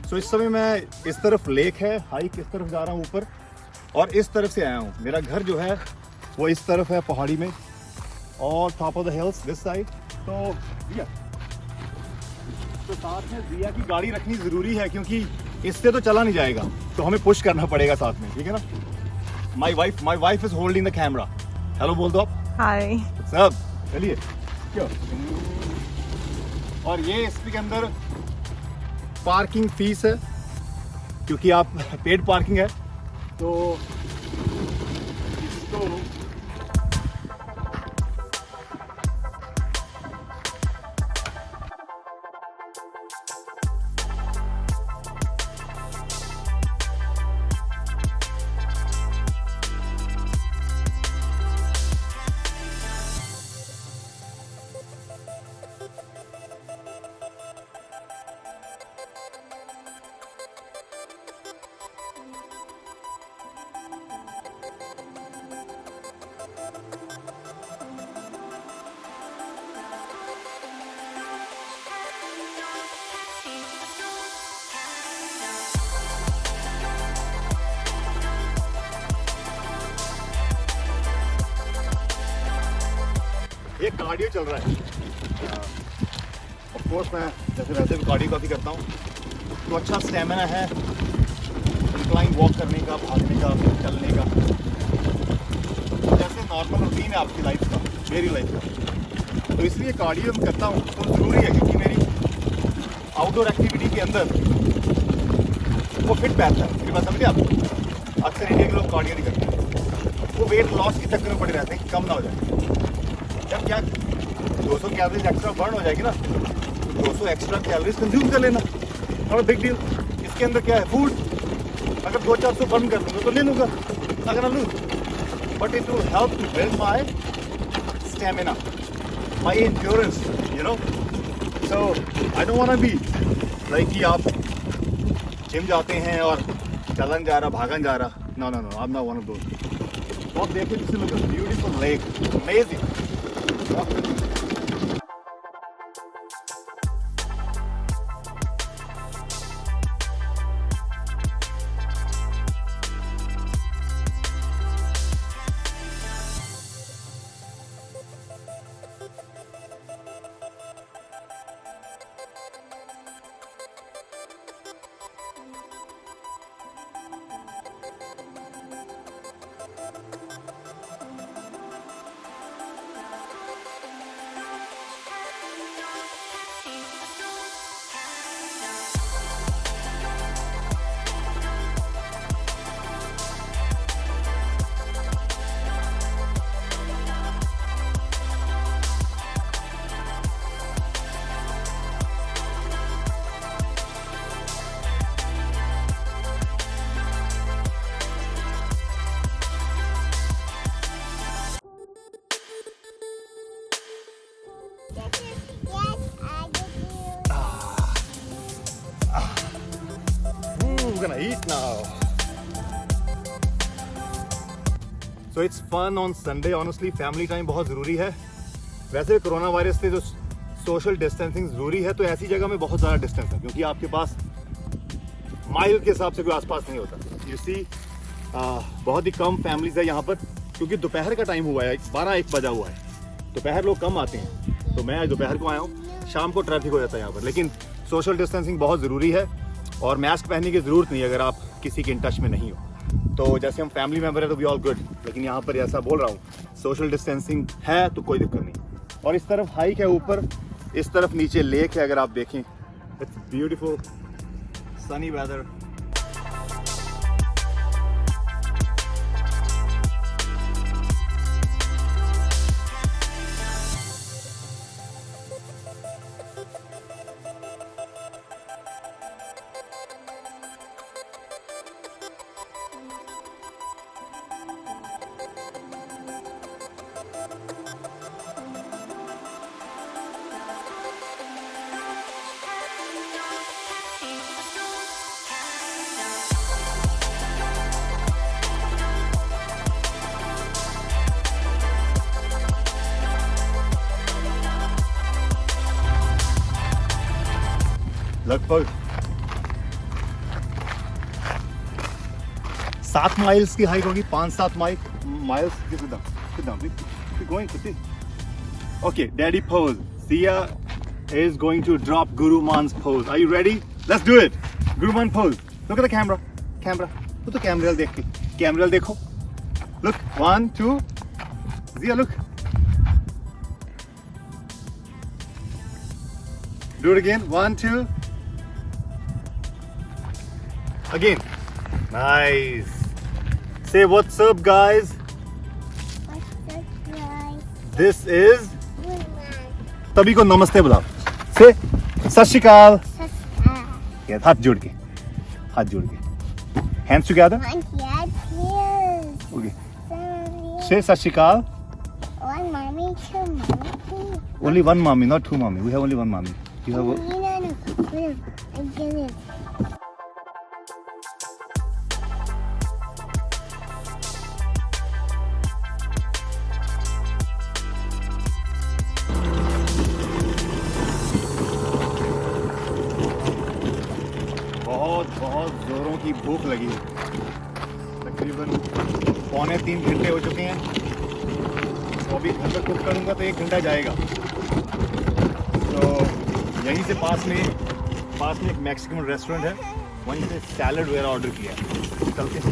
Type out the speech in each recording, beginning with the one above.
सो इस समय मैं इस तरफ लेक है, हाइक इस तरफ जा रहा हूँ ऊपर, और इस तरफ से आया हूँ। मेरा घर जो है वो इस तरफ है पहाड़ी में, और top of the hills this side. तो साथ में जिया की गाड़ी रखनी ज़रूरी है, क्योंकि इससे तो चला नहीं जाएगा, तो हमें पुश करना पड़ेगा साथ में, ठीक है ना। My wife is holding the camera. Hello बोल दो आप। हाय। सब चलिए क्यों। और ये इसके अंदर पार्किंग फीस है, क्योंकि आप पेड पार्किंग है, तो इसको ये कार्डियो चल रहा है। ऑफ कोर्स मैं वैसे भी कार्डियो काफ़ी करता हूँ, तो अच्छा स्टेमिना है इंक्लाइन वॉक करने का, भागने का, चलने का, जैसे नॉर्मल रूटीन है आपकी लाइफ का, मेरी लाइफ का। तो इसलिए कार्डियो मैं करता हूँ, तो ज़रूरी है, क्योंकि मेरी आउटडोर एक्टिविटी के अंदर वो फिट बैठता है। मेरी बात समझिए आप। अक्सर इंडिया के लोग कार्डियो नहीं करते, वो वेट लॉस के चक्कर में पड़े रहते हैं कि कम ना हो जाए। जब क्या 200 कैलोरीज एक्स्ट्रा बर्न हो जाएगी ना, 200 एक्स्ट्रा कैलोरीज कंज्यूम कर लेना, और बिग डील। इसके अंदर क्या है, फूड। अगर 200-400 बर्न कर लूँगा तो ले लूँगा, अगर ना लूँ, but it will help to build my stamina, my endurance, you know. So I don't want to be like कि आप जिम जाते हैं और चलन जा रहा, भागन जा रहा। No no no, I am not one of those. तो आप देखिए, this is a beautiful lake, amazing. We're gonna eat now. So it's fun on Sunday. Honestly, family time बहुत ज़रूरी है। वैसे कोरोना वायरस से जो सोशल डिस्टेंसिंग ज़रूरी है, तो ऐसी जगह में बहुत ज़्यादा डिस्टेंस है, क्योंकि आपके पास माइल के हिसाब से कोई आसपास नहीं होता। यू सी बहुत ही कम फैमिलीज है यहाँ पर, क्योंकि दोपहर का टाइम हुआ है, 12-1 बजा हुआ है, दोपहर लोग कम आते हैं। तो मैं दोपहर को आया हूँ, शाम को ट्रैफिक हो जाता है यहाँ पर। लेकिन सोशल डिस्टेंसिंग बहुत ज़रूरी है, और मास्क पहनने की ज़रूरत नहीं है अगर आप किसी के इन टच में नहीं हो। तो जैसे हम फैमिली मेम्बर है तो वी ऑल गुड, लेकिन यहाँ पर ऐसा बोल रहा हूँ, सोशल डिस्टेंसिंग है तो कोई दिक्कत नहीं। और इस तरफ हाइक है ऊपर, इस तरफ नीचे लेक है। अगर आप देखें, इट्स ब्यूटीफुल सनी वेदर। लगभग 7 माइल्स की हाइक होगी, 5-7 miles. Sit down, keep going, Kutti. Okay, daddy pose. Sia is going to drop Guru Man's pose. Are you ready? Let's do it. Guru Man pose. Look at the camera. वो तो camera देख के, camera देखो. Look, 1, 2. Sia, look. Do it again. 1, 2. Again. Nice. Say what's up, guys. This is. तभी को नमस्ते बुलाओ. Say सत श्री अकाल. Yes, हाथ जोड़ के. Hands together. Okay. Say सत श्री अकाल. One mommy, two mommy. Only one mommy, not two mommy. We have only one mommy. You have. No. I get it. बहुत जोरों की भूख लगी है. तकरीबन 2.25 घंटे हो चुके हैं. तो अभी घर पर कुक करूँगा तो 1 घंटा जाएगा. तो यहीं से पास में एक मैक्सिकन रेस्टोरेंट है, वहीं से सैलड वगैरह ऑर्डर किया है. चलते हैं.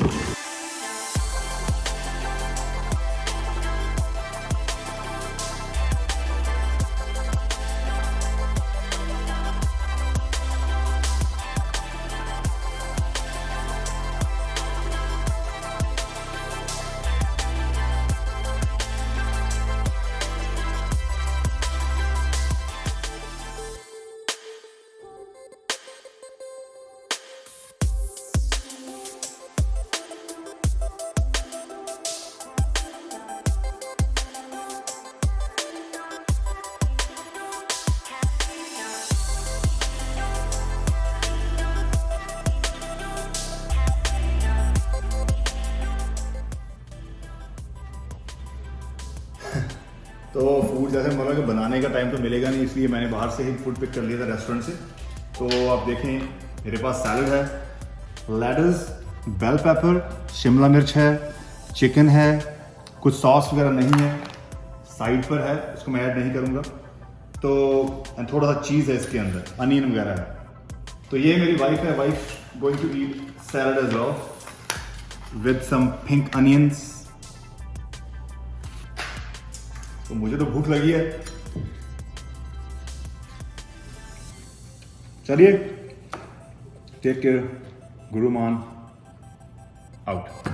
तो फूड जैसे मतलब कि बनाने का टाइम तो मिलेगा नहीं, इसलिए मैंने बाहर से ही फूड पिक कर लिया था रेस्टोरेंट से. तो आप देखें मेरे पास सैलड है, लेटस, बेल पेपर, शिमला मिर्च है, चिकन है, कुछ सॉस वगैरह नहीं है, साइड पर है, इसको मैं ऐड नहीं करूँगा. तो थोड़ा सा चीज़ है इसके अंदर, अनियन वगैरह है. तो ये मेरी वाइफ है, wife going to eat salad as well with some pink onions. तो मुझे तो भूख लगी है. चलिए, टेक केयर. गुरु मान आउट.